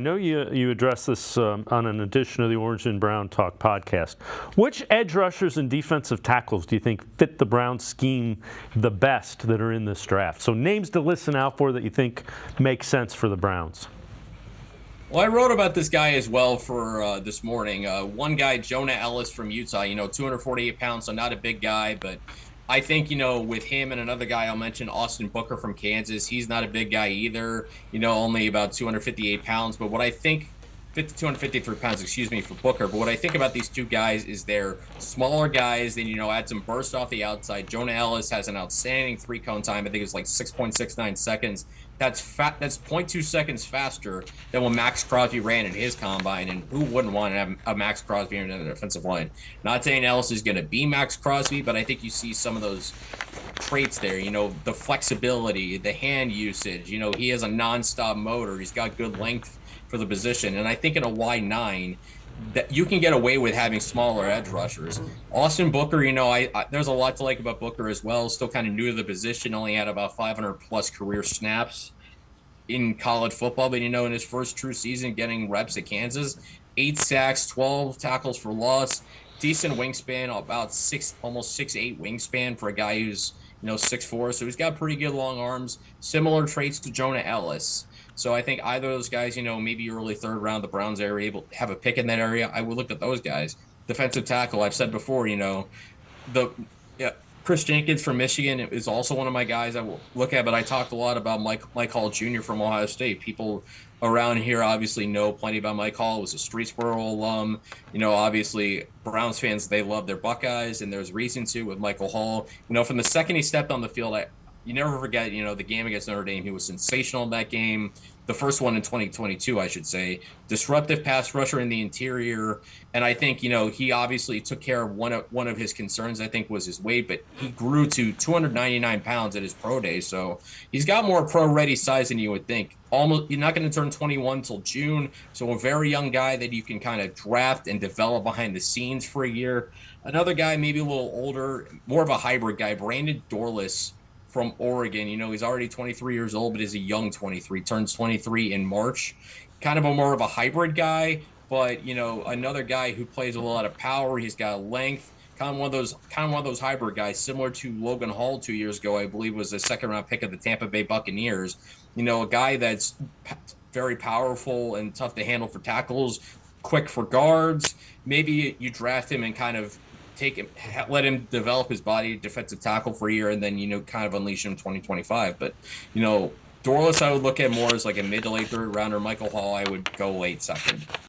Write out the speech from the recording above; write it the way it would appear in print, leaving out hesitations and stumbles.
I know you addressed this on an edition of the Orange and Brown Talk podcast. Which edge rushers and defensive tackles do you think fit the Browns scheme the best that are in this draft? So names to listen out for that you think make sense for the Browns. Well, I wrote about this guy as well for this morning. One guy, Jonah Ellis from Utah, 248 pounds, so not a big guy, but I think, with him and another guy I'll mention, Austin Booker from Kansas, he's not a big guy either, only about 258 pounds. But what I think, 253 pounds, excuse me, for Booker. But what I think about these two guys is they're smaller guys. Then, add some burst off the outside. Jonah Ellis has an outstanding three-cone time. I think it's like 6.69 seconds. That's 0.2 seconds faster than when Max Crosby ran in his combine. And who wouldn't want to have a Max Crosby in the defensive line? Not saying Ellis is going to be Max Crosby, but I think you see some of those traits there. The flexibility, the hand usage. He has a nonstop motor. He's got good length for the position. And I think in a Y9, that you can get away with having smaller edge rushers. Austin Booker, there's a lot to like about Booker as well. Still kind of new to the position, only had about 500 plus career snaps in college football. But, in his first true season getting reps at Kansas, 8 sacks, 12 tackles for loss, decent wingspan, about almost 6'8" wingspan for a guy who's, 6'4". So he's got pretty good long arms, similar traits to Jonah Ellis. So I think either of those guys, maybe early third round, the Browns are able to have a pick in that area. I would look at those guys. Defensive tackle, I've said before, Chris Jenkins from Michigan is also one of my guys I will look at, but I talked a lot about Mike Hall Jr. from Ohio State. People around here obviously know plenty about Mike Hall. He was a Streetsboro alum. Obviously Browns fans, they love their Buckeyes, and there's reason to with Michael Hall. From the second he stepped on the field, you never forget, the game against Notre Dame. He was sensational in that game. The first one in 2022, I should say. Disruptive pass rusher in the interior. And I think, he obviously took care of one of his concerns, I think, was his weight. But he grew to 299 pounds at his pro day. So he's got more pro-ready size than you would think. He's not going to turn 21 until June. So a very young guy that you can kind of draft and develop behind the scenes for a year. Another guy, maybe a little older, more of a hybrid guy, Brandon Dorlus from Oregon. He's already 23 years old, but is a young 23, turns 23 in March. Kind of more of a hybrid guy, but, another guy who plays a lot of power. He's got length, kind of one of those hybrid guys, similar to Logan Hall 2 years ago, I believe was a second-round pick of the Tampa Bay Buccaneers. A guy that's very powerful and tough to handle for tackles, quick for guards. Maybe you draft him and kind of let him develop his body, defensive tackle for a year, and then, kind of unleash him in 2025. But, Dorlus I would look at more as like a mid to late third rounder. Michael Hall, I would go late second.